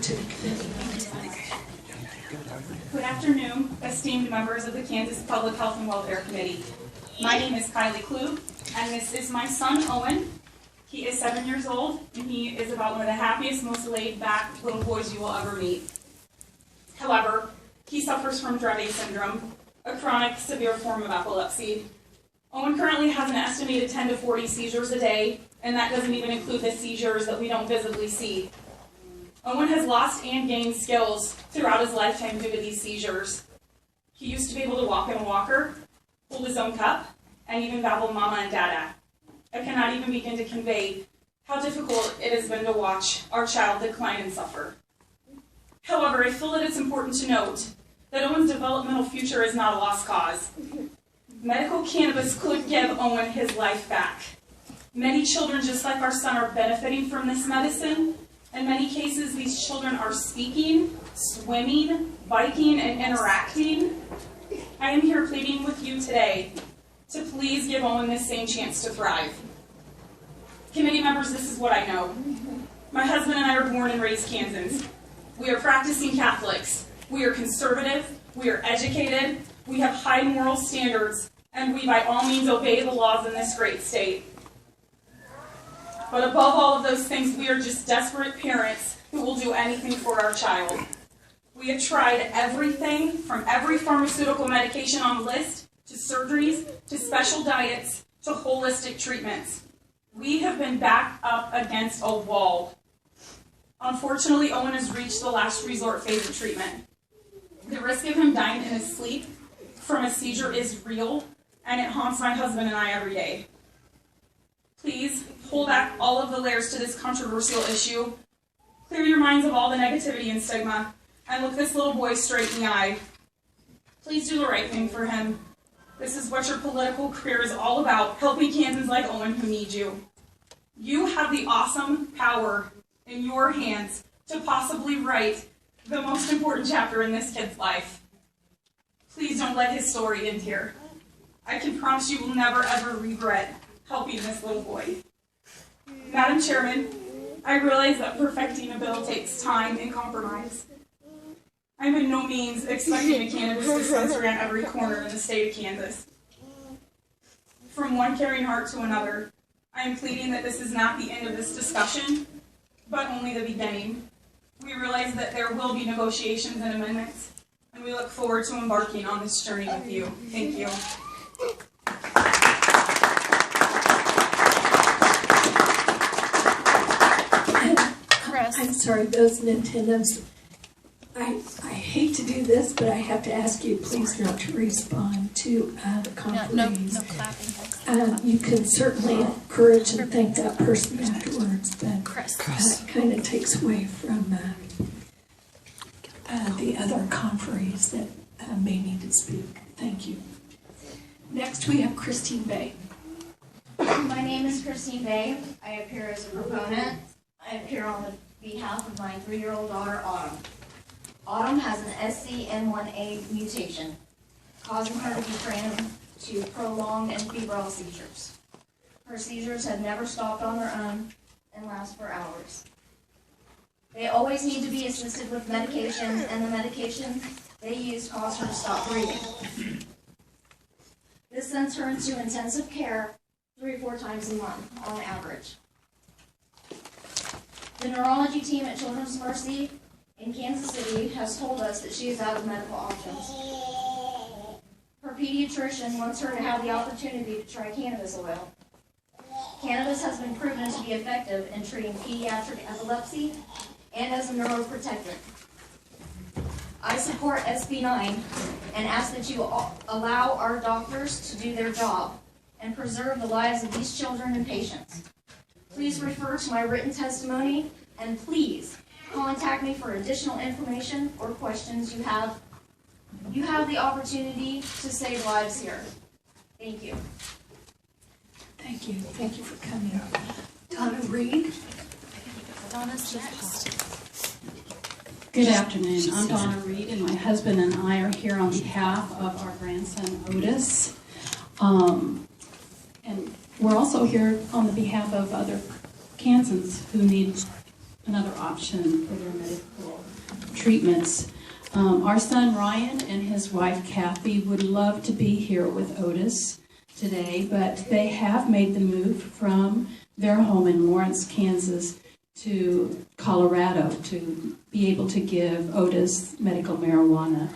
to the committee. Good afternoon, esteemed members of the Kansas Public Health and Welfare Committee. My name is Kylie Klug, and this is my son, Owen. He is 7 years old, and he is about one of the happiest, most laid-back little boys you will ever meet. However, he suffers from Dravet syndrome, a chronic, severe form of epilepsy. Owen currently has an estimated 10 to 40 seizures a day, and that doesn't even include the seizures that we don't visibly see. Owen has lost and gained skills throughout his lifetime due to these seizures. He used to be able to walk in a walker, hold his own cup, and even babble mama and dada. I cannot even begin to convey how difficult it has been to watch our child decline and suffer. However, I feel that it's important to note that Owen's developmental future is not a lost cause. Medical cannabis could give Owen his life back. Many children, just like our son, are benefiting from this medicine. In many cases, these children are speaking, swimming, biking, and interacting. I am here pleading with you today to please give Owen this same chance to thrive. Committee members, this is what I know. My husband and I are born and raised Kansans. We are practicing Catholics. We are conservative. We are educated. We have high moral standards, and we by all means obey the laws in this great state. But above all of those things, we are just desperate parents who will do anything for our child. We have tried everything, from every pharmaceutical medication on the list, to surgeries, to special diets, to holistic treatments. We have been backed up against a wall. Unfortunately, Owen has reached the last resort phase of treatment. The risk of him dying in his sleep from a seizure is real, and it haunts my husband and I every day. Please pull back all of the layers to this controversial issue. Clear your minds of all the negativity and stigma, and look this little boy straight in the eye. Please do the right thing for him. This is what your political career is all about, helping Kansans like Owen who need you. You have the awesome power in your hands to possibly write the most important chapter in this kid's life. Please don't let his story end here. I can promise you will never ever regret helping this little boy. Madam Chairman, I realize that perfecting a bill takes time and compromise. I'm in no means expecting a cannabis dispensary on every corner in the state of Kansas. From one caring heart to another, I am pleading that this is not the end of this discussion, but only the beginning. We realize that there will be negotiations and amendments, and we look forward to embarking on this journey with you. Thank you. I'm sorry, those in attendance, I hate to do this, but I have to ask you please not to respond to the conferees. No clapping. You can certainly encourage and thank that person afterwards, but it kind of takes away from the other conferees that may need to speak. Thank you. Next we have Christine Bay. My name is Christine Bay. I appear as a proponent. I appear on the behalf of my 3-year-old daughter, Autumn. Autumn has an SCN1A mutation, causing her to be prone to prolonged and febrile seizures. Her seizures have never stopped on their own and last for hours. They always need to be assisted with medications, and the medication they use cause her to stop breathing. This sends her into intensive care 3 or 4 times a month on average. The neurology team at Children's Mercy in Kansas City has told us that she is out of medical options. Her pediatrician wants her to have the opportunity to try cannabis oil. Cannabis has been proven to be effective in treating pediatric epilepsy and as a neuroprotectant. I support SB 9 and ask that you allow our doctors to do their job and preserve the lives of these children and patients. Please refer to my written testimony, and please contact me for additional information or questions you have. You have the opportunity to save lives here. Thank you. Thank you. Thank you for coming. Donna Reed. Donna's next. Good afternoon. I'm Donna Reed, and my husband and I are here on behalf of our grandson, Otis. And we're also here on the behalf of other Kansans who need another option for their medical treatments. Our son Ryan and his wife Kathy would love to be here with Otis today, but they have made the move from their home in Lawrence, Kansas to Colorado to be able to give Otis medical marijuana.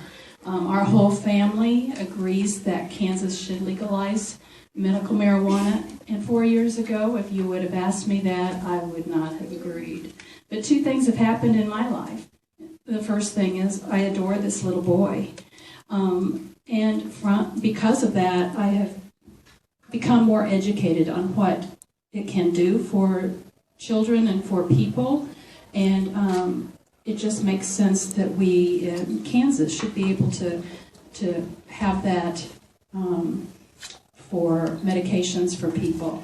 Our whole family agrees that Kansas should legalize medical marijuana, and 4 years ago, if you would have asked me that, I would not have agreed. But two things have happened in my life. The first thing is I adore this little boy, because of that, I have become more educated on what it can do for children and for people, and it just makes sense that we in Kansas should be able to have that for medications for people.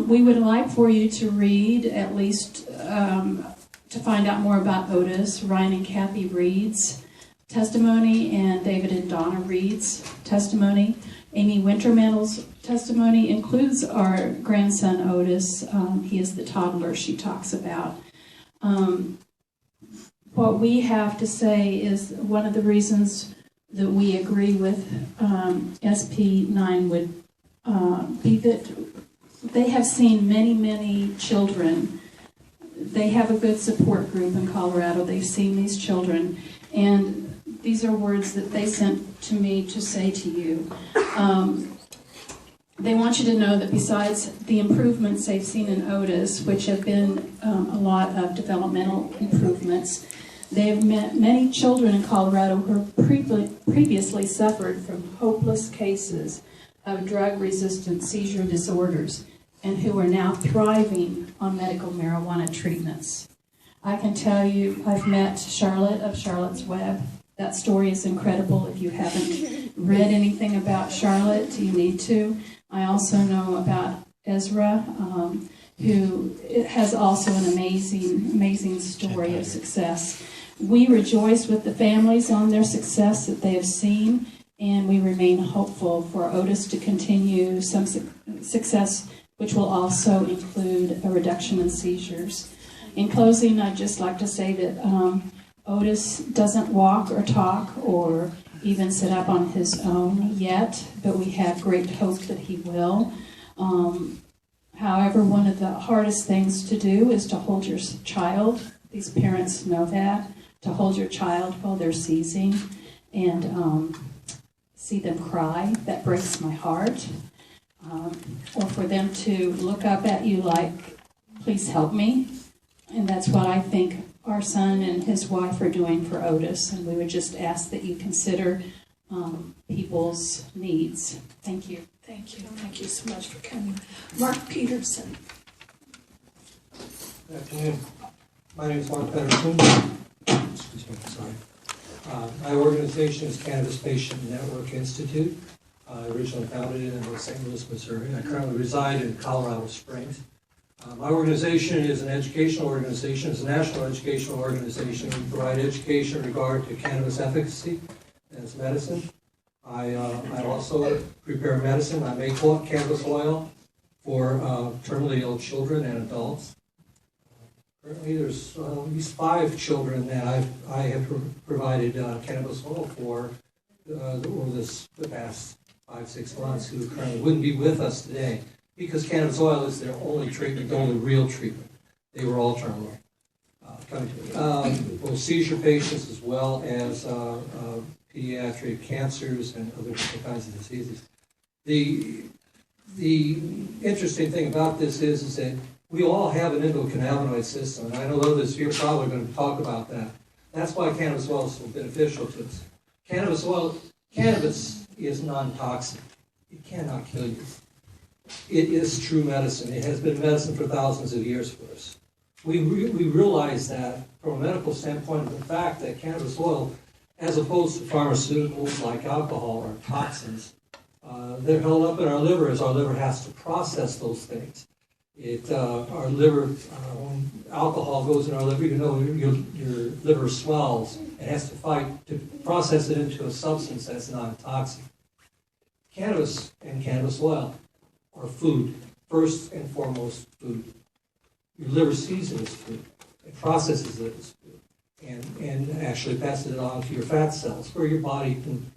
We would like for you to read at least to find out more about Otis, Ryan and Kathy Reed's testimony, and David and Donna Reed's testimony. Amy Wintermantle's testimony includes our grandson Otis. He is the toddler she talks about. What we have to say is one of the reasons that we agree with SP 9 would be that they have seen many, many children. They have a good support group in Colorado. They've seen these children, and these are words that they sent to me to say to you. They want you to know that besides the improvements they've seen in Otis, which have been a lot of developmental improvements, they have met many children in Colorado who previously suffered from hopeless cases of drug-resistant seizure disorders and who are now thriving on medical marijuana treatments. I can tell you, I've met Charlotte of Charlotte's Web. That story is incredible. If you haven't read anything about Charlotte, you need to. I also know about Ezra, who has also an amazing story of success. We rejoice with the families on their success that they have seen, and we remain hopeful for Otis to continue some success, which will also include a reduction in seizures. In closing, I'd just like to say that Otis doesn't walk or talk or even sit up on his own yet, but we have great hope that he will. However, one of the hardest things to do is to hold your child. These parents know that, to hold your child while they're seizing and see them cry. That breaks my heart. Or for them to look up at you like, please help me. And that's what I think our son and his wife are doing for Otis, and we would just ask that you consider people's needs. Thank you. Thank you. Thank you so much for coming. Mark Peterson. Good afternoon. My name is Mark Peterson. Excuse me, sorry. My organization is Cannabis Patient Network Institute. I originally founded it in St. Louis, Missouri. I currently reside in Colorado Springs. My organization is an educational organization. It's a national educational organization. We provide education in regard to cannabis efficacy as medicine. I also prepare medicine. I make cannabis oil for terminally ill children and adults. Currently, there's at least 5 children that I have provided cannabis oil for over the past 5-6 months who currently wouldn't be with us today, because cannabis oil is their only treatment, the only real treatment. They were all terminal. Both seizure patients as well as pediatric cancers and other different kinds of diseases. The interesting thing about this is that we all have an endocannabinoid system, and I know others here are probably going to talk about that. That's why cannabis oil is so beneficial to us. Cannabis is non-toxic. It cannot kill you. It is true medicine. It has been medicine for thousands of years for us. We realize that from a medical standpoint of the fact that cannabis oil, as opposed to pharmaceuticals like alcohol or toxins, they're held up in our liver as our liver has to process those things. Our liver, when alcohol goes in our liver, you know your liver swells. It has to fight to process it into a substance that's non-toxic. Cannabis and cannabis oil are food, first and foremost food. Your liver sees it as food. It processes it as food. and actually passes it on to your fat cells, where your body can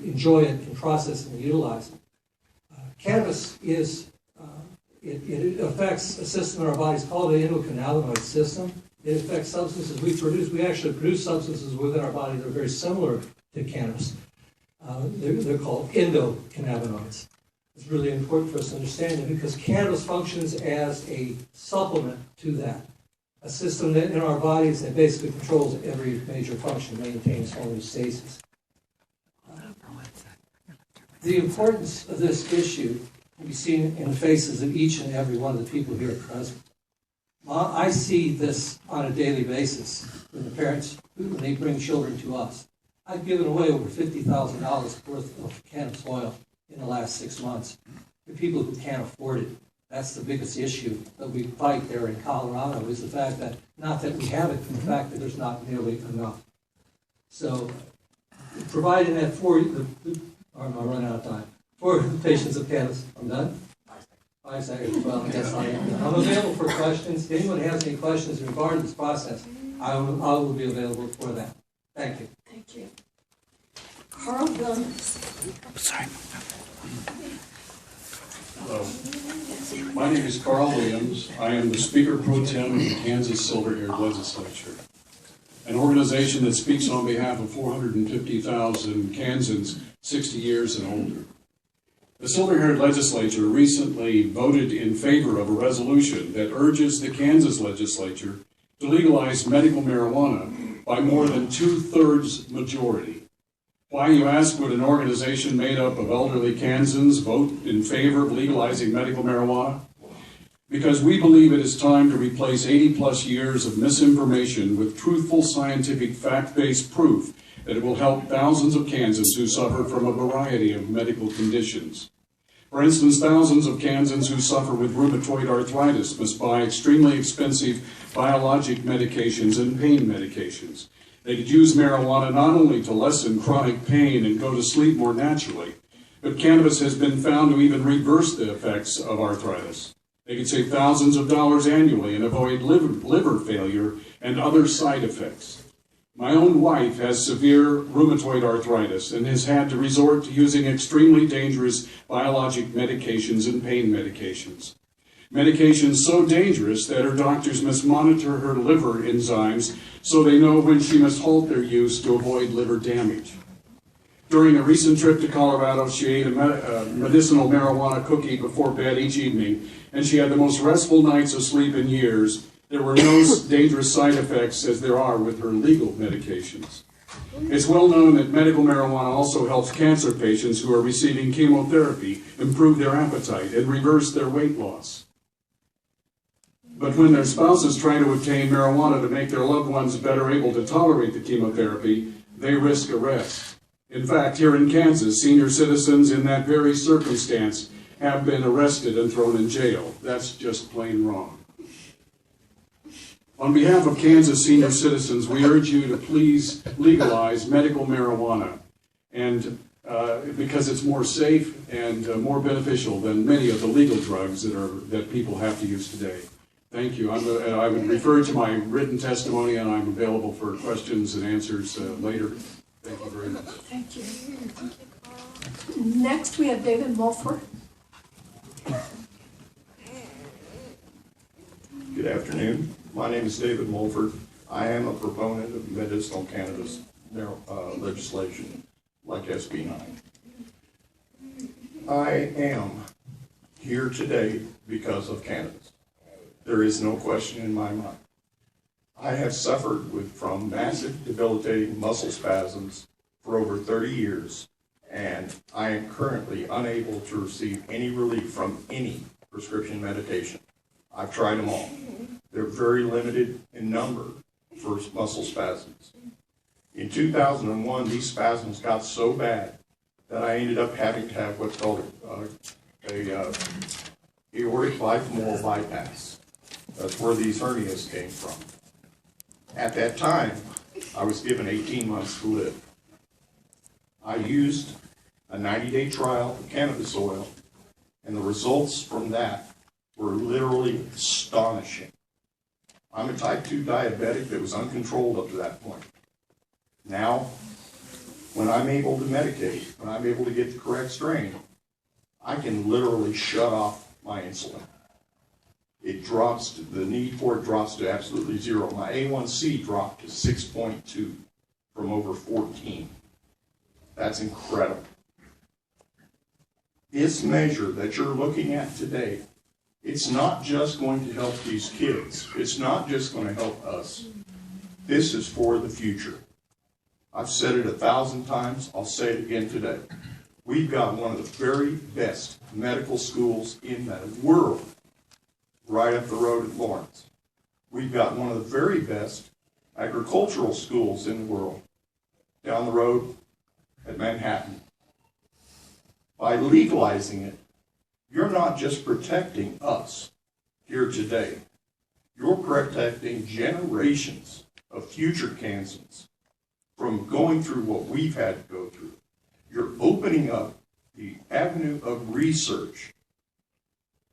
enjoy it, can process it, and utilize it. Cannabis is, it affects a system in our bodies called the endocannabinoid system. It affects substances we produce. We actually produce substances within our body that are very similar to cannabis. They're called endocannabinoids. It's really important for us to understand that because cannabis functions as a supplement to that. A system that in our bodies that basically controls every major function, maintains homeostasis. The importance of this issue can be seen in the faces of each and every one of the people here present. I see this on a daily basis when the parents, when they bring children to us. I've given away over $50,000 worth of cannabis oil in the last 6 months to people who can't afford it. That's the biggest issue that we fight there in Colorado, is the fact that, not that we have it, but the fact that there's not nearly enough. So, providing that for the, I'm running out of time, for the patients of cannabis, I'm done? 5 seconds, well, I guess I am. I'm available for questions. If anyone has any questions regarding this process, I will be available for that. Thank you. Thank you. Carl Williams. Sorry. Hello. My name is Carl Williams. I am the Speaker Pro Tem of the Kansas Silver-Haired Legislature, an organization that speaks on behalf of 450,000 Kansans 60 years and older. The Silver-Haired Legislature recently voted in favor of a resolution that urges the Kansas legislature to legalize medical marijuana by more than 2/3 majority. Why, you ask, would an organization made up of elderly Kansans vote in favor of legalizing medical marijuana? Because we believe it is time to replace 80+ years of misinformation with truthful scientific fact-based proof that it will help thousands of Kansans who suffer from a variety of medical conditions. For instance, thousands of Kansans who suffer with rheumatoid arthritis must buy extremely expensive biologic medications and pain medications. They could use marijuana not only to lessen chronic pain and go to sleep more naturally, but cannabis has been found to even reverse the effects of arthritis. They could save thousands of dollars annually and avoid liver failure and other side effects. My own wife has severe rheumatoid arthritis and has had to resort to using extremely dangerous biologic medications and pain medications. Medications so dangerous that her doctors must monitor her liver enzymes so they know when she must halt their use to avoid liver damage. During a recent trip to Colorado, she ate a medicinal marijuana cookie before bed each evening, and she had the most restful nights of sleep in years. There were no dangerous side effects as there are with her legal medications. It's well known that medical marijuana also helps cancer patients who are receiving chemotherapy improve their appetite and reverse their weight loss. But when their spouses try to obtain marijuana to make their loved ones better able to tolerate the chemotherapy, they risk arrest. In fact, here in Kansas, senior citizens in that very circumstance have been arrested and thrown in jail. That's just plain wrong. On behalf of Kansas senior citizens, we urge you to please legalize medical marijuana, and because it's more safe and more beneficial than many of the legal drugs that people have to use today. Thank you. I would refer to my written testimony, and I'm available for questions and answers later. Thank you very much. Thank you. Thank you, Carl. Next, we have David Mulford. Good afternoon. My name is David Mulford. I am a proponent of medicinal cannabis legislation, like SB 9. I am here today because of cannabis. There is no question in my mind. I have suffered from massive debilitating muscle spasms for over 30 years, and I am currently unable to receive any relief from any prescription medication. I've tried them all. They're very limited in number for muscle spasms. In 2001, these spasms got so bad that I ended up having to have what's called a aortic femoral bypass. That's where these hernias came from. At that time, I was given 18 months to live. I used a 90-day trial of cannabis oil, and the results from that were literally astonishing. I'm a type 2 diabetic that was uncontrolled up to that point. Now, when I'm able to medicate, when I'm able to get the correct strain, I can literally shut off my insulin. It drops, the need for it drops to absolutely zero. My A1C dropped to 6.2 from over 14. That's incredible. This measure that you're looking at today, it's not just going to help these kids. It's not just going to help us. This is for the future. I've said it 1,000 times. I'll say it again today. We've got one of the very best medical schools in the world right up the road at Lawrence. We've got one of the very best agricultural schools in the world down the road at Manhattan. By legalizing it, you're not just protecting us here today. You're protecting generations of future Kansans from going through what we've had to go through. You're opening up the avenue of research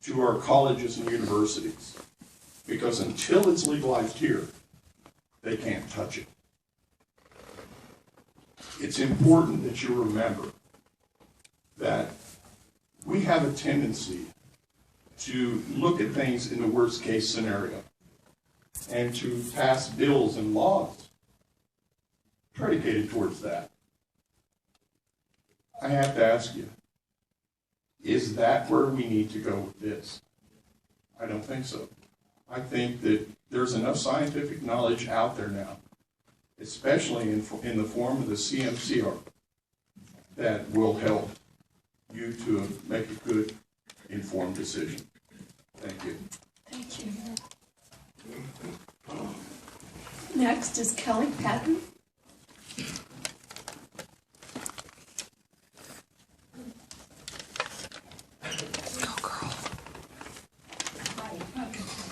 to our colleges and universities, because until it's legalized here, they can't touch it. It's important that you remember that we have a tendency to look at things in the worst case scenario and to pass bills and laws predicated towards that. I have to ask you, is that where we need to go with this? I don't think so. I think that there's enough scientific knowledge out there now, especially in the form of the CMCR, that will help you to make a good, informed decision. Thank you. Thank you. Next is Kelly Patton.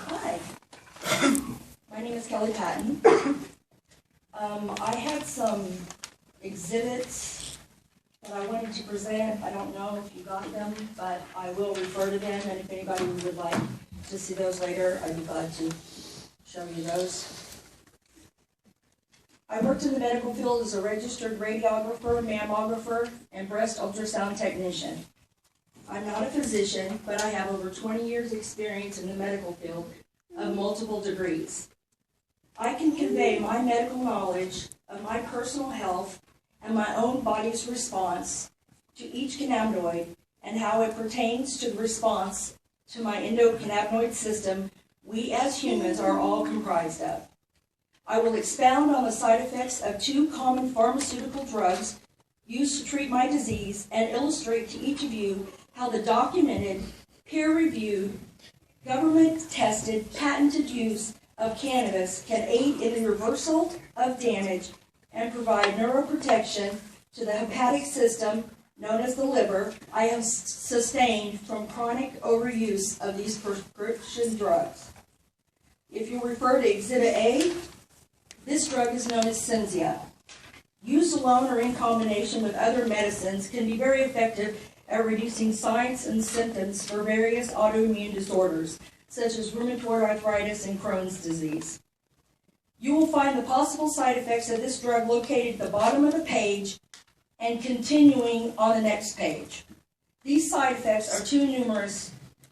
Hi. My name is Kelly Patton. I had some exhibits that I wanted to present. I don't know if you got them, but I will refer to them, and if anybody would like to see those later, I'd be glad to show you those. I worked in the medical field as a registered radiographer, mammographer, and breast ultrasound technician. I'm not a physician, but I have over 20 years experience in the medical field of multiple degrees. I can convey my medical knowledge of my personal health and my own body's response to each cannabinoid and how it pertains to the response to my endocannabinoid system we as humans are all comprised of. I will expound on the side effects of 2 common pharmaceutical drugs used to treat my disease and illustrate to each of you how the documented, peer-reviewed, government-tested, patented use of cannabis can aid in the reversal of damage and provide neuroprotection to the hepatic system, known as the liver, I have sustained from chronic overuse of these prescription drugs. If you refer to Exhibit A, this drug is known as Cimzia. Used alone or in combination with other medicines can be very effective at reducing signs and symptoms for various autoimmune disorders, such as rheumatoid arthritis and Crohn's disease. You will find the possible side effects of this drug located at the bottom of the page and continuing on the next page. These side effects are too numerous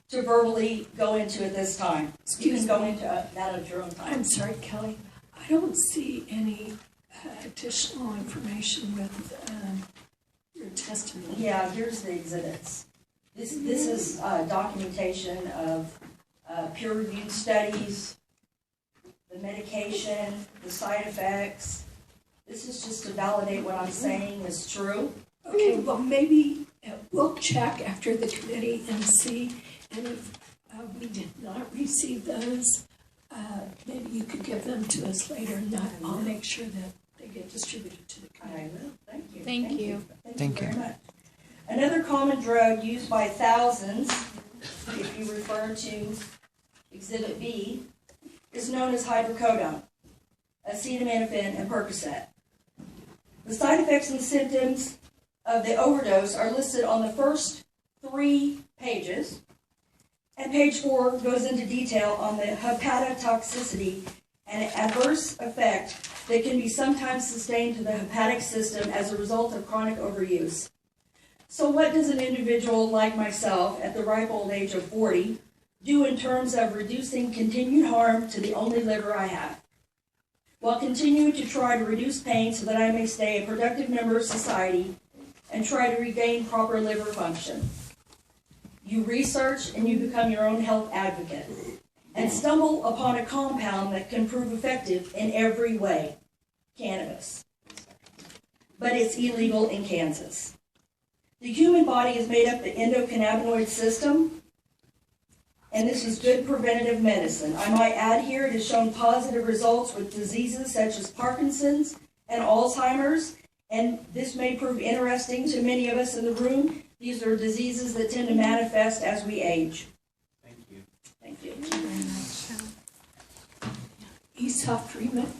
to verbally go into at this time. You can go into that at your own time. I'm sorry, Kelly. I don't see any additional information with your testimony. Yeah, here's the exhibits. This is documentation of peer-reviewed studies, the medication, the side effects. This is just to validate what I'm saying is true. Okay, well, maybe we'll check after the committee and see, and if we did not receive those, maybe you could give them to us later, and I'll make sure that they get distributed to the committee. I will. Thank you. Thank you. Thank you very much. Another common drug used by thousands, if you refer to Exhibit B, is known as hydrocodone, acetaminophen, and Percocet. The side effects and symptoms of the overdose are listed on the first 3 pages, And page 4 goes into detail on the hepatotoxicity and adverse effect that can be sometimes sustained to the hepatic system as a result of chronic overuse. So what does an individual like myself at the ripe old age of 40 do in terms of reducing continued harm to the only liver I have, while continuing to try to reduce pain so that I may stay a productive member of society and try to regain proper liver function? You research and you become your own health advocate and stumble upon a compound that can prove effective in every way: cannabis. But it's illegal in Kansas. The human body is made up of the endocannabinoid system, and this is good preventative medicine. I might add here, it has shown positive results with diseases such as Parkinson's and Alzheimer's, and this may prove interesting to many of us in the room. These are diseases that tend to manifest as we age. Thank you. Thank you. Thank you very much. Esau Freeman.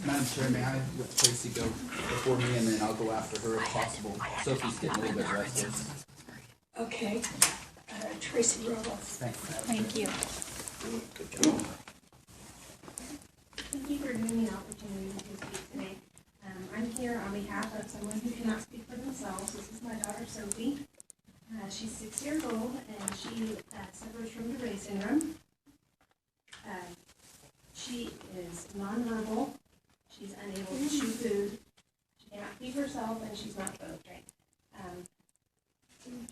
Madam Chair, may I let Tracy go before me, and then I'll go after her if possible. Sophie's getting a little bit restless. Okay. Tracy Roloff. Thank you. Thank you. Thank you for giving me the opportunity to speak today. I'm here on behalf of someone who cannot speak for themselves. This is my daughter, Sophie. She's 6 years old, and she suffers from Dravet syndrome. She is nonverbal. She's unable to chew food. She cannot feed herself, and she's not boat trained.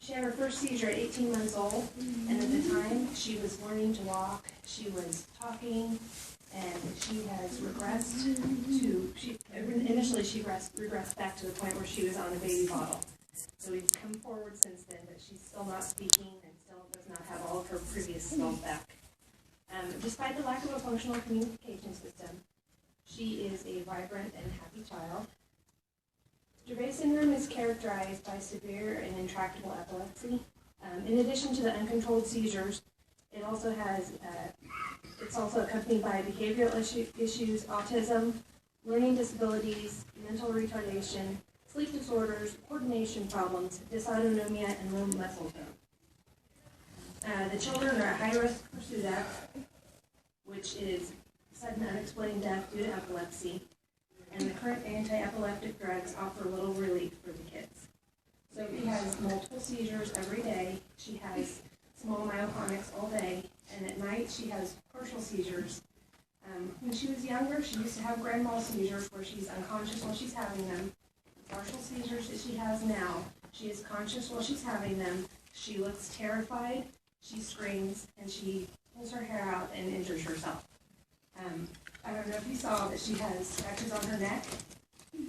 She had her first seizure at 18 months old, and at the time she was learning to walk. She was talking, and she has regressed initially she regressed back to the point where she was on a baby bottle. So we've come forward since then, but she's still not speaking and still does not have all of her previous skills back. Despite the lack of a functional communication system, she is a vibrant and happy child. Dravet syndrome is characterized by severe and intractable epilepsy. In addition to the uncontrolled seizures, it's also accompanied by behavioral issues, autism, learning disabilities, mental retardation, sleep disorders, coordination problems, dysautonomia, and low muscle tone. The children are at high risk for SUDEP, which is sudden unexplained death due to epilepsy, and the current anti-epileptic drugs offer little relief for the kids. Sophie has multiple seizures every day. She has small myoclonics all day, and at night she has partial seizures. When she was younger, she used to have grand mal seizures where she's unconscious while she's having them. The partial seizures that she has now, she is conscious while she's having them. She looks terrified, she screams, and she pulls her hair out and injures herself. I don't know if you saw that she has scratches on her neck.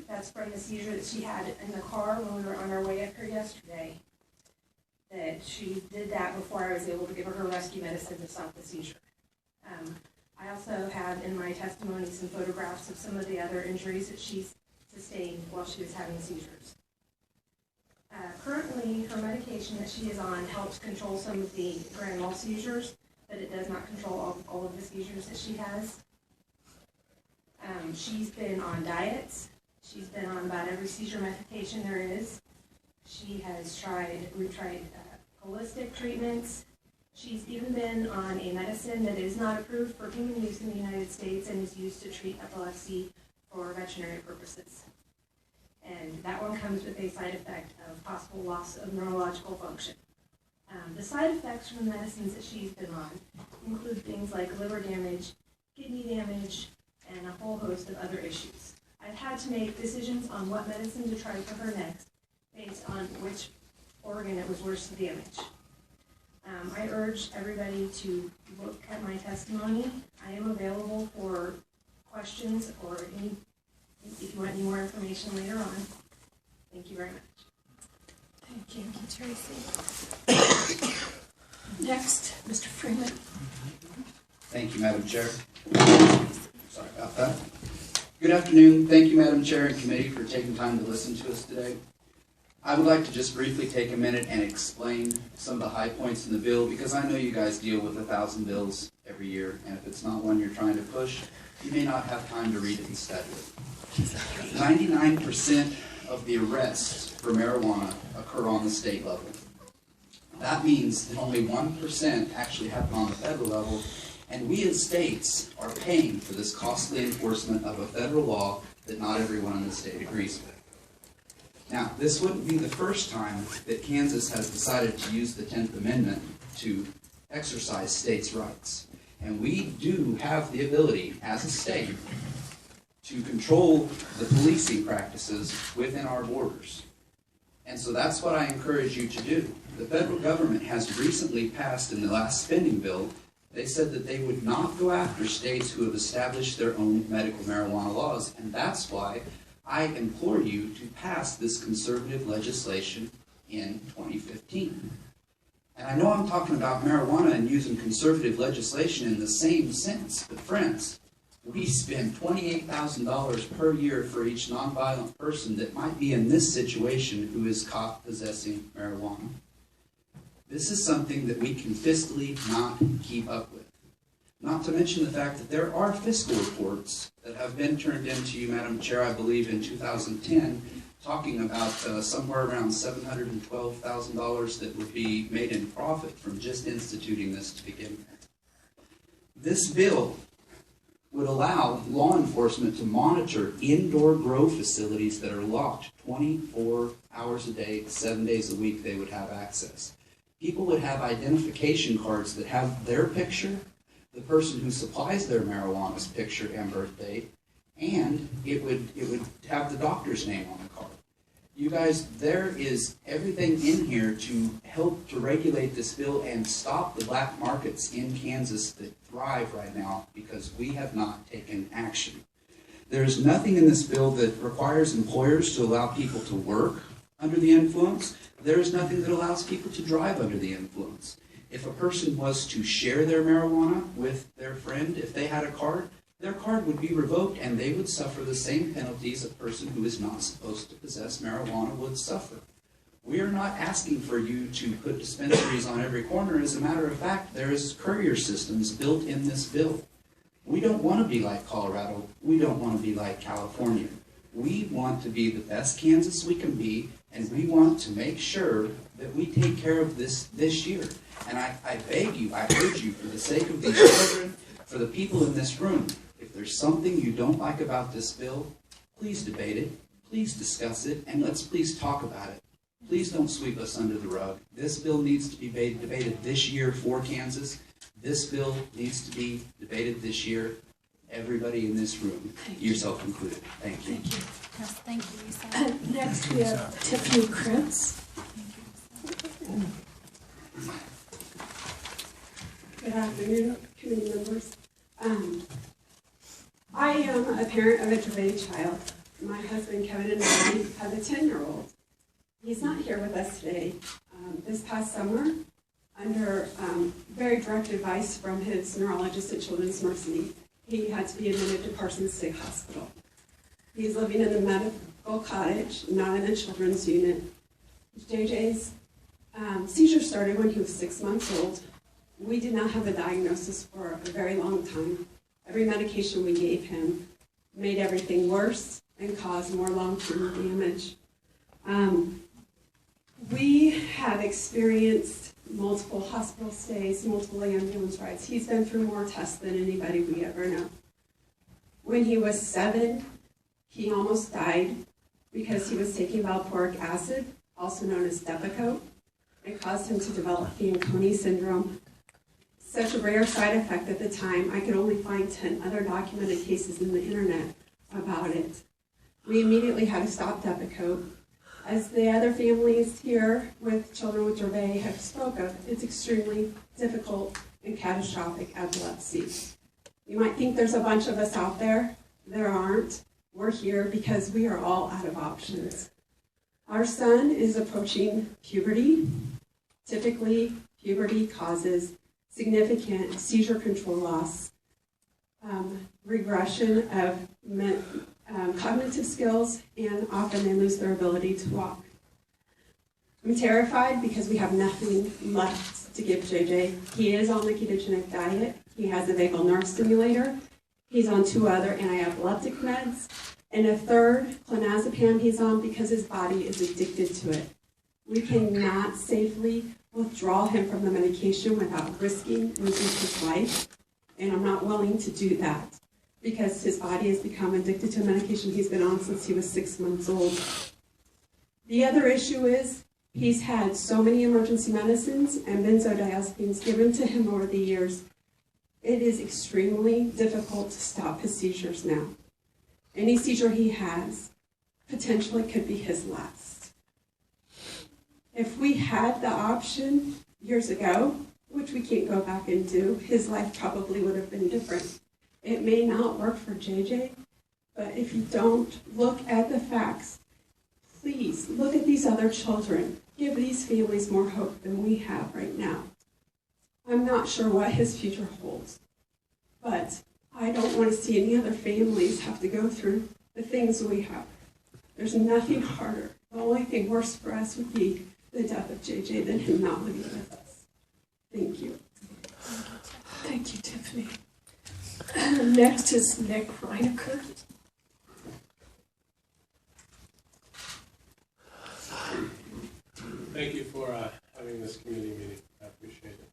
That's from the seizure that she had in the car when we were on our way up here yesterday. That she did that before I was able to give her rescue medicine to stop the seizure. I also have in my testimony some photographs of some of the other injuries that she's sustained while she was having seizures. Currently, her medication that she is on helps control some of the grand mal seizures, but it does not control all of the seizures that she has. She's been on diets. She's been on about every seizure medication there is. We've tried holistic treatments. She's even been on a medicine that is not approved for human use in the United States and is used to treat epilepsy for veterinary purposes. And that one comes with a side effect of possible loss of neurological function. The side effects from the medicines that she's been on include things like liver damage, kidney damage, and a whole host of other issues. I've had to make decisions on what medicine to try for her next based on which organ it was worse to damage. I urge everybody to look at my testimony. I am available for questions or if you want any more information later on. Thank you very much. Thank you, Tracy. Next, Mr. Freeman. Thank you, Madam Chair. Sorry about that. Good afternoon. Thank you, Madam Chair and Committee, for taking time to listen to us today. I would like to just briefly take a minute and explain some of the high points in the bill, because I know you guys deal with 1,000 bills every year, and if it's not one you're trying to push, you may not have time to read it and study it. 99% of the arrests for marijuana occur on the state level. That means that only 1% actually happen on the federal level, and we as states are paying for this costly enforcement of a federal law that not everyone in the state agrees with. Now, this wouldn't be the first time that Kansas has decided to use the 10th Amendment to exercise states' rights. And we do have the ability, as a state, to control the policing practices within our borders. And so that's what I encourage you to do. The federal government has recently passed in the last spending bill, they said that they would not go after states who have established their own medical marijuana laws. And that's why I implore you to pass this conservative legislation in 2015. And I know I'm talking about marijuana and using conservative legislation in the same sense, but friends, we spend $28,000 per year for each nonviolent person that might be in this situation who is caught possessing marijuana. This is something that we can fiscally not keep up with. Not to mention the fact that there are fiscal reports that have been turned into you, Madam Chair, I believe in 2010, talking about somewhere around $712,000 that would be made in profit from just instituting this to begin with. This bill would allow law enforcement to monitor indoor grow facilities that are locked 24 hours a day, 7 days a week they would have access. People would have identification cards that have their picture, the person who supplies their marijuana's picture and birth date, and it would have the doctor's name on the card. You guys, there is everything in here to help to regulate this bill and stop the black markets in Kansas that thrive right now because we have not taken action. There is nothing in this bill that requires employers to allow people to work under the influence. There is nothing that allows people to drive under the influence. If a person was to share their marijuana with their friend, if they had a card, their card would be revoked and they would suffer the same penalties a person who is not supposed to possess marijuana would suffer. We are not asking for you to put dispensaries on every corner. As a matter of fact, there is courier systems built in this bill. We don't want to be like Colorado. We don't want to be like California. We want to be the best Kansas we can be, and we want to make sure that we take care of this year. And I beg you, I urge you, for the sake of these children, for the people in this room, if there's something you don't like about this bill, please debate it, please discuss it, and let's please talk about it. Please don't sweep us under the rug. This bill needs to be debated this year for Kansas. This bill needs to be debated this year. Everybody in this room, yourself included. Thank you. Thank you. Yes, thank you, Lisa. Next we have Tiffany Kritz. Good afternoon, committee members. I am a parent of a delayed child. My husband, Kevin, and I have a 10-year-old. He's not here with us today. This past summer, under very direct advice from his neurologist at Children's Mercy, he had to be admitted to Parsons State Hospital. He's living in a medical cottage, not in a children's unit. JJ's seizure started when he was 6 months old. We did not have a diagnosis for a very long time. Every medication we gave him made everything worse and caused more long-term damage. We have experienced multiple hospital stays, multiple ambulance rides. He's been through more tests than anybody we ever know. When he was 7, he almost died because he was taking valproic acid, also known as Depakote. It caused him to develop Fanconi syndrome. Such a rare side effect at the time, I could only find 10 other documented cases in the internet about it. We immediately had to stop Depakote. As the other families here with children with Dravet have spoke of, it's extremely difficult and catastrophic epilepsy. You might think there's a bunch of us out there. There aren't. We're here because we are all out of options. Our son is approaching puberty. Typically, puberty causes significant seizure control loss, regression of cognitive skills, and often they lose their ability to walk. I'm terrified because we have nothing left to give JJ. He is on the ketogenic diet. He has a vagal nerve stimulator. He's on 2 other anti-epileptic meds. And a third, clonazepam, he's on because his body is addicted to it. We cannot safely withdraw him from the medication without risking losing his life. And I'm not willing to do that because his body has become addicted to a medication he's been on since he was 6 months old. The other issue is he's had so many emergency medicines and benzodiazepines given to him over the years. It is extremely difficult to stop his seizures now. Any seizure he has potentially could be his last. If we had the option years ago, which we can't go back and do, his life probably would have been different. It may not work for JJ, but if you don't look at the facts, please look at these other children. Give these families more hope than we have right now. I'm not sure what his future holds, but I don't want to see any other families have to go through the things we have. There's nothing harder. The only thing worse for us would be the death of JJ than him not living with us. Thank you. Thank you, Tiffany. Next is Nick Reinecker. Thank you for having this community meeting. I appreciate it.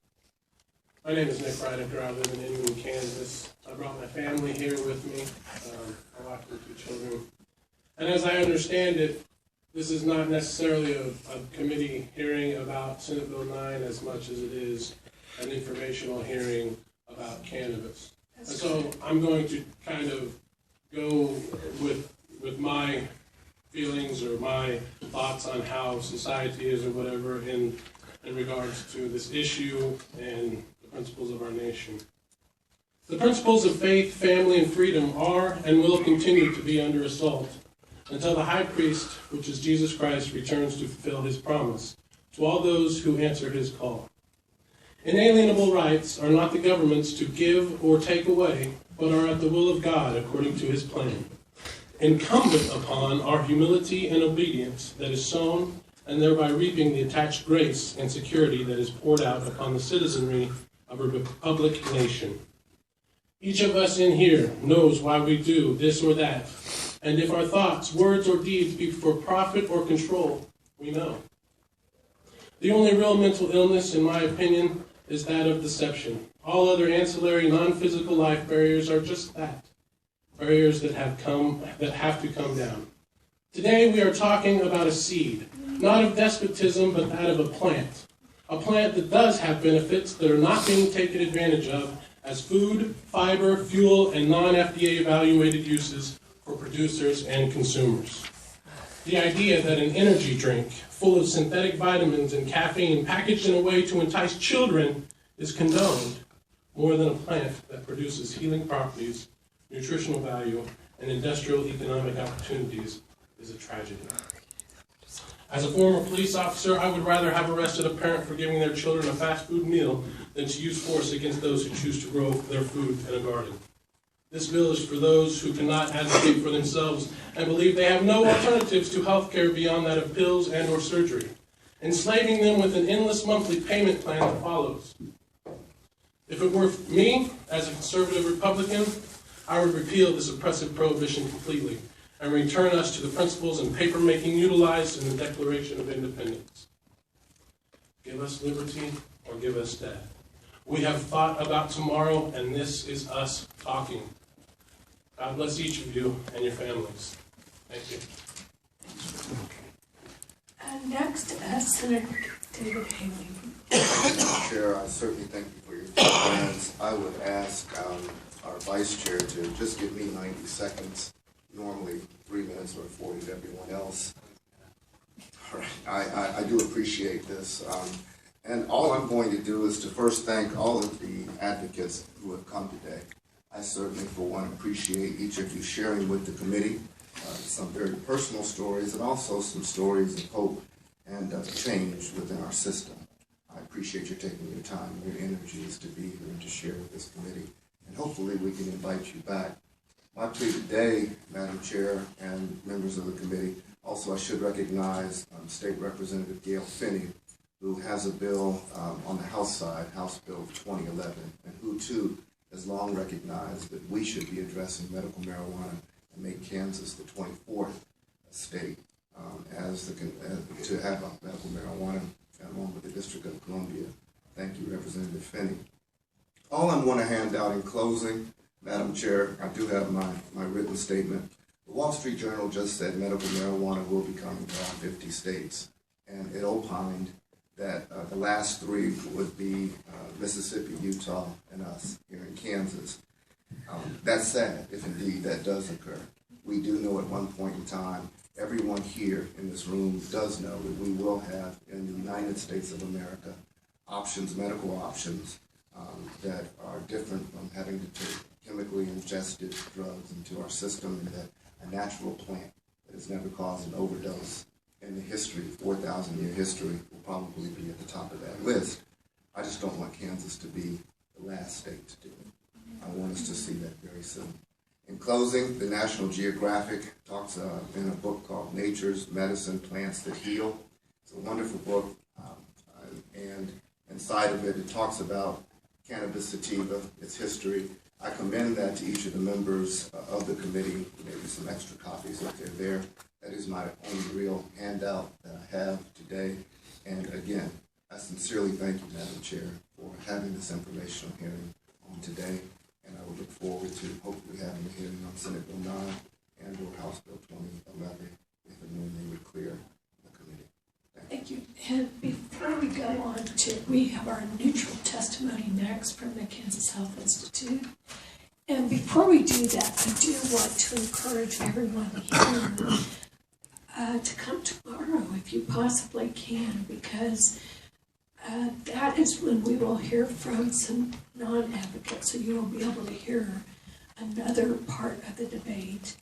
My name is Nick Reinecker. I live in Inman, Kansas. I brought my family here with me, my wife and 2 children. And as I understand it, this is not necessarily a committee hearing about Senate Bill 9 as much as it is an informational hearing about cannabis. And so I'm going to kind of go with my feelings or my thoughts on how society is or whatever in regards to this issue and the principles of our nation. The principles of faith, family, and freedom are and will continue to be under assault until the high priest, which is Jesus Christ, returns to fulfill his promise to all those who answer his call. Inalienable rights are not the government's to give or take away, but are at the will of God according to his plan. Incumbent upon our humility and obedience that is sown, and thereby reaping the attached grace and security that is poured out upon the citizenry of a republic nation. Each of us in here knows why we do this or that, and if our thoughts, words, or deeds be for profit or control, we know. The only real mental illness, in my opinion, is that of deception. All other ancillary, non-physical life barriers are just that. Barriers that have to come down. Today we are talking about a seed, not of despotism, but that of a plant that does have benefits that are not being taken advantage of as food, fiber, fuel, and non-FDA evaluated uses for producers and consumers. The idea that an energy drink full of synthetic vitamins and caffeine packaged in a way to entice children is condoned more than a plant that produces healing properties, nutritional value, and industrial economic opportunities is a tragedy. As a former police officer, I would rather have arrested a parent for giving their children a fast food meal than to use force against those who choose to grow their food in a garden. This bill is for those who cannot advocate for themselves and believe they have no alternatives to health care beyond that of pills and or surgery, enslaving them with an endless monthly payment plan that follows. If it were me, as a conservative Republican, I would repeal this oppressive prohibition completely and return us to the principles and paper-making utilized in the Declaration of Independence. Give us liberty or give us death. We have thought about tomorrow, and this is us talking. God bless each of you and your families. Thank you. Next, Senator David Haley. Mr. Chair, I certainly thank you for your comments. I would ask our Vice Chair to just give me 90 seconds, normally 3 minutes or 40 to everyone else. All right. I do appreciate this. And all I'm going to do is to first thank all of the advocates who have come today. I certainly, for one, appreciate each of you sharing with the committee some very personal stories and also some stories of hope and change within our system. I appreciate you taking your time and your energies to be here and to share with this committee. And hopefully we can invite you back. My plea today, Madam Chair and members of the committee, also I should recognize State Representative Gail Finney, who has a bill on the House side, House Bill 2011, and who too has long recognized that we should be addressing medical marijuana and make Kansas the 24th state to have medical marijuana, along with the District of Columbia. Representative Finney. All I'm going to hand out in closing, Madam Chair, I do have my written statement. The Wall Street Journal just said medical marijuana will be coming to all 50 states, and it opined that the last three would be Mississippi, Utah, and us here in Kansas. That's sad, if indeed that does occur. We do know at one point in time, everyone here in this room does know that we will have in the United States of America options, medical options, that are different from having to take chemically ingested drugs into our system, and that a natural plant that has never caused an overdose in the history, 4,000-year history, will probably be at the top of that list. I just don't want Kansas to be the last state to do it. I want us to see that very soon. In closing, the National Geographic talks in a book called Nature's Medicine, Plants That Heal. It's a wonderful book, and inside of it, it talks about cannabis sativa, its history. I commend that to each of the members of the committee, maybe some extra copies if they're there. That is my only real handout that I have today. And again, I sincerely thank you, Madam Chair, for having this informational hearing on today. And I will look forward to hopefully having a hearing on Senate Bill 9 and or House Bill 2011 if and when they would clear the committee. Thank you. And before we go on to, we have our neutral testimony next from the Kansas Health Institute. And before we do that, I do want to encourage everyone here to come tomorrow if you possibly can, because that is when we will hear from some non-advocates, so you will be able to hear another part of the debate,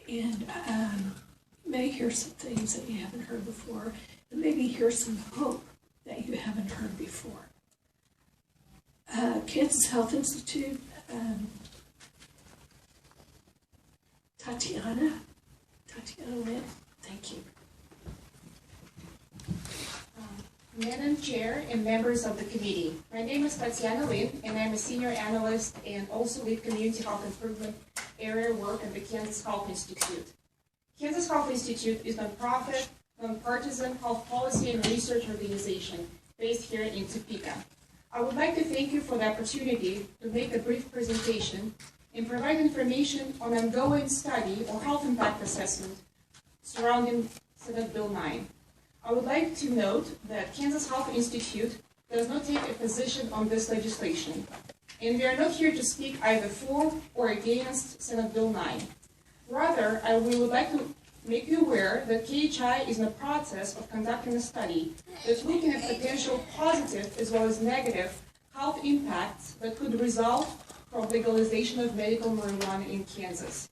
and you may hear some things that you haven't heard before, and maybe hear some hope that you haven't heard before. Kansas Health Institute, Tatiana Lynn, thank you. Madam Chair and members of the committee, my name is Tatiana Lynn, and I'm a senior analyst and also lead community health improvement area work at the Kansas Health Institute. Kansas Health Institute is a nonprofit, nonpartisan health policy and research organization based here in Topeka. I would like to thank you for the opportunity to make a brief presentation and provide information on ongoing study or health impact assessment surrounding Senate Bill 9. I would like to note that Kansas Health Institute does not take a position on this legislation, and we are not here to speak either for or against Senate Bill 9. Rather, we would like to make you aware that KHI is in the process of conducting a study that's looking at potential positive as well as negative health impacts that could result from legalization of medical marijuana in Kansas.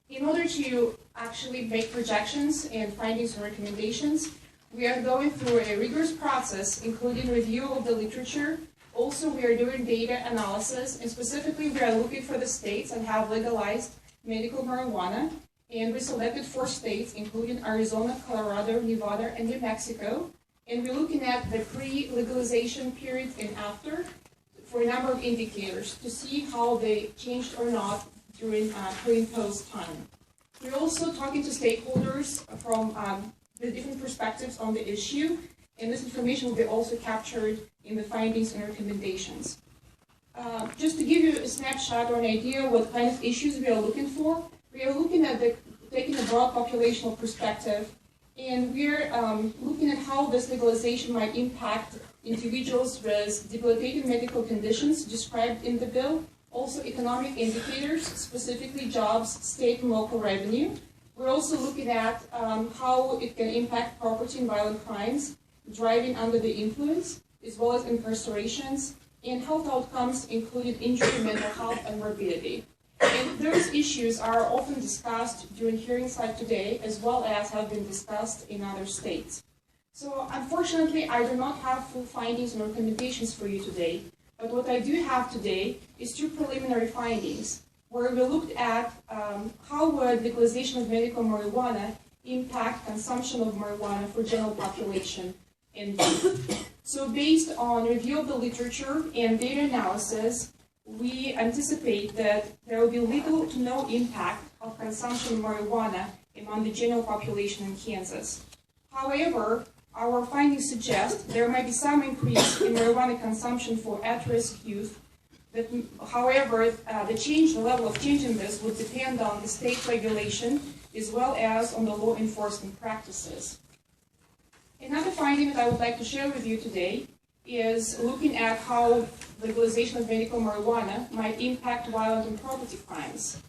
In order to actually make projections and findings and recommendations, we are going through a rigorous process, including review of the literature. Also, we are doing data analysis, and specifically, we are looking for the states that have legalized medical marijuana, and we selected 4 states, including Arizona, Colorado, Nevada, and New Mexico. And we're looking at the pre-legalization period and after for a number of indicators to see how they changed or not during pre and post time. We're also talking to stakeholders from the different perspectives on the issue, and this information will be also captured in the findings and recommendations. Just to give you a snapshot or an idea what kind of issues we are looking for, we are looking at taking a broad populational perspective, and we're looking at how this legalization might impact individuals with debilitating medical conditions described in the bill, also economic indicators, specifically jobs, state and local revenue. We're also looking at how it can impact property and violent crimes, driving under the influence, as well as incarcerations, and health outcomes including injury, mental health, and morbidity. And those issues are often discussed during hearings like today, as well as have been discussed in other states. So unfortunately, I do not have full findings and recommendations for you today, but what I do have today is 2 preliminary findings, where we looked at how would legalization of medical marijuana impact consumption of marijuana for general population in youth. So based on review of the literature and data analysis, we anticipate that there will be little to no impact of consumption of marijuana among the general population in Kansas. However, our findings suggest there might be some increase in marijuana consumption for at-risk youth. That, however, the level of change in this would depend on the state regulation as well as on the law enforcement practices. Another finding that I would like to share with you today is looking at how legalization of medical marijuana might impact violent and property crimes.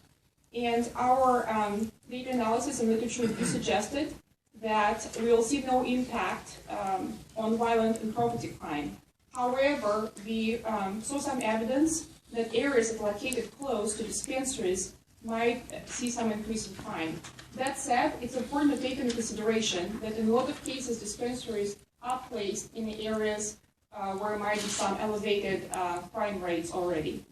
And our data analysis and literature review suggested that we will see no impact on violent and property crime. However, we saw some evidence that areas that are located close to dispensaries might see some increase in crime. That said, it's important to take into consideration that in a lot of cases, dispensaries are placed in the areas where there might be some elevated crime rates already.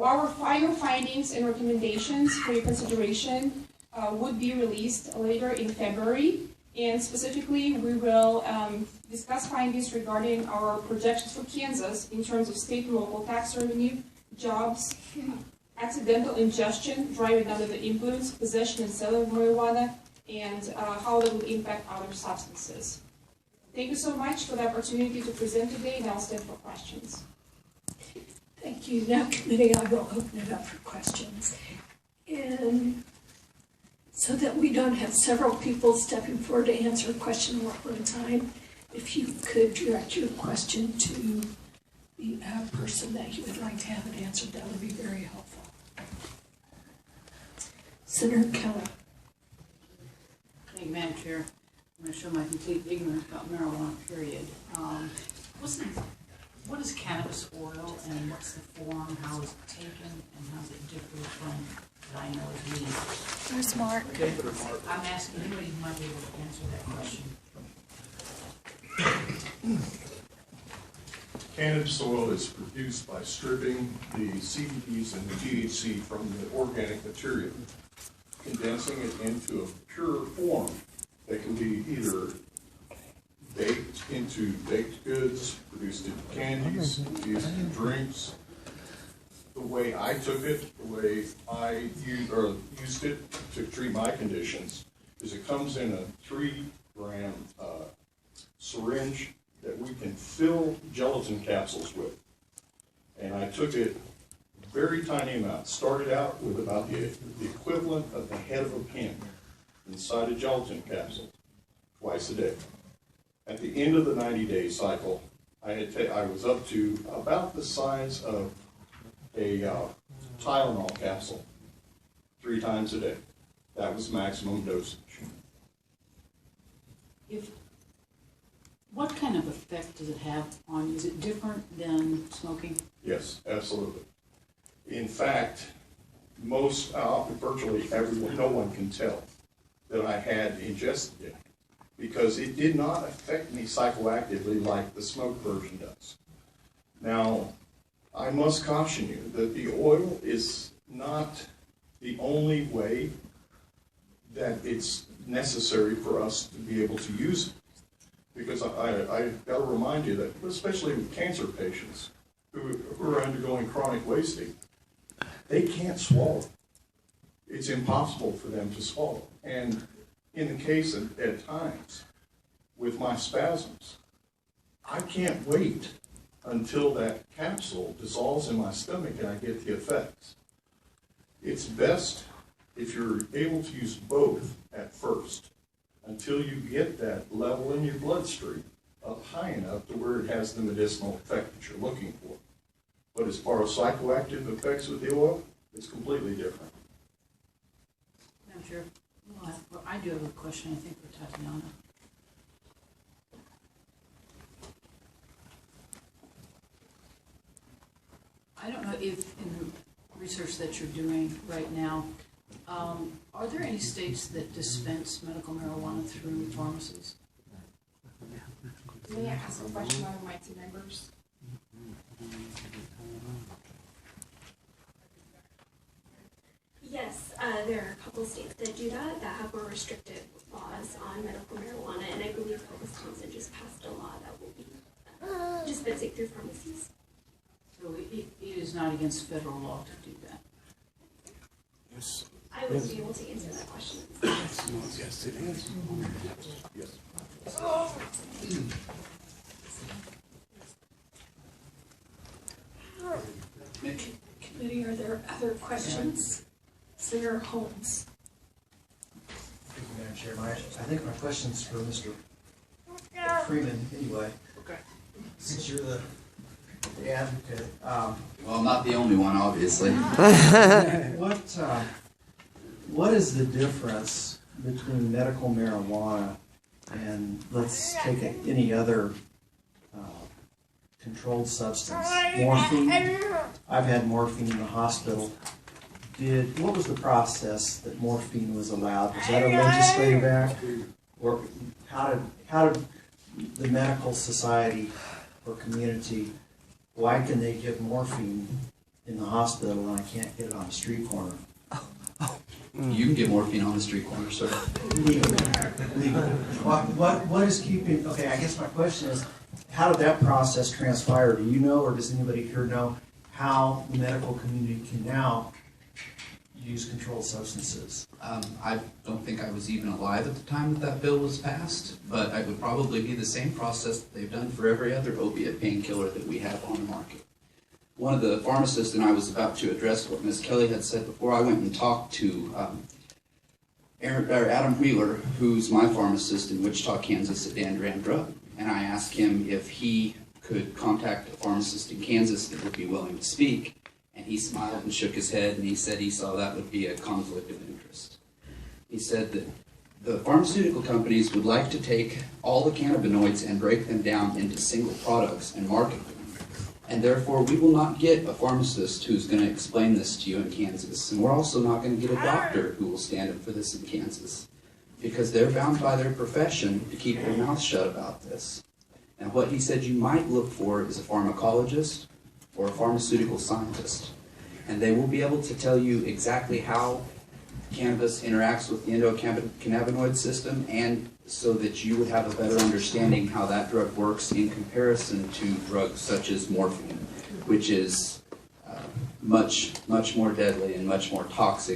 Our final findings and recommendations for your consideration would be released later in February. And specifically, we will discuss findings regarding our projections for Kansas in terms of state and local tax revenue, jobs, accidental ingestion, driving under the influence, possession and sale of marijuana, and how that would impact other substances. Thank you so much for the opportunity to present today, and I'll stand for questions. Thank you. Now, committee, I will open it up for questions. And so that we don't have several people stepping forward to answer a question at one time, if you could direct your question to the person that you would like to have it answered, that would be very helpful. Senator Keller. Thank you, Madam Chair. I'm going to show my complete ignorance about marijuana, period. What is cannabis oil and what's the form, how is it taken, and how does it differ from what I know is weed? You're smart. Okay. I'm asking anybody who might be able to answer that question. Cannabis oil is produced by stripping the CBDs and the THC from the organic material, condensing it into a pure form that can be either baked into baked goods, produced into candies, used in drinks. The way I took it, the way I used it to treat my conditions, is it comes in a 3-gram syringe that we can fill gelatin capsules with. And I took it very tiny amount. Started out with about the equivalent of the head of a pin inside a gelatin capsule twice a day. At the end of the 90-day cycle, I was up to about the size of a Tylenol capsule 3 times a day. That was maximum dosage. What kind of effect does it have on you? Is it different than smoking? Yes, absolutely. In fact, virtually everyone, no one can tell that I had ingested it, because it did not affect me psychoactively like the smoke version does. Now, I must caution you that the oil is not the only way that it's necessary for us to be able to use it. Because I've got to remind you that, especially with cancer patients who are undergoing chronic wasting, they can't swallow. It's impossible for them to swallow. And in the case at times with my spasms, I can't wait until that capsule dissolves in my stomach and I get the effects. It's best if you're able to use both at first until you get that level in your bloodstream up high enough to where it has the medicinal effect that you're looking for. But as far as psychoactive effects with the oil, it's completely different. Madam Chair, well, I do have a question, I think, for Tatiana. I don't know if in the research that you're doing right now, are there any states that dispense medical marijuana through pharmacies? May I ask a question of my team members? Yes, there are a couple states that do that have more restrictive laws on medical marijuana, and I believe that Wisconsin just passed a law that will be dispensing through pharmacies. So it is not against federal law to do that? Yes. I would be able to answer that question. Yes, it is. Yes. Committee, are there other questions? Senator Holmes. Thank you, Madam Chair. I think my question's for Mr. Freeman anyway. Okay. Since you're the advocate. Well, I'm not the only one, obviously. What is the difference between medical marijuana and, let's take any other controlled substance? Morphine. I've had morphine in the hospital. What was the process that morphine was allowed? Was that a legislative act? Or how did the medical society or community, why can they give morphine in the hospital and I can't get it on the street corner? You can get morphine on the street corner, sir. Legally. What is keeping, okay, I guess my question is, how did that process transpire? Do you know, or does anybody here know how the medical community can now use controlled substances? I don't think I was even alive at the time that bill was passed, but it would probably be the same process that they've done for every other opiate painkiller that we have on the market. One of the pharmacists, and I was about to address what Ms. Kelly had said before, I went and talked to Adam Wheeler, who's my pharmacist in Wichita, Kansas at Dan Duran Drug, and I asked him if he could contact a pharmacist in Kansas that would be willing to speak. And he smiled and shook his head, and he said he saw that would be a conflict of interest. He said that the pharmaceutical companies would like to take all the cannabinoids and break them down into single products and market them. And therefore, we will not get a pharmacist who's going to explain this to you in Kansas. And we're also not going to get a doctor who will stand up for this in Kansas, because they're bound by their profession to keep their mouth shut about this. And what he said you might look for is a pharmacologist or a pharmaceutical scientist. And they will be able to tell you exactly how cannabis interacts with the endocannabinoid system, and so that you would have a better understanding how that drug works in comparison to drugs such as morphine, which is much more deadly and much more toxic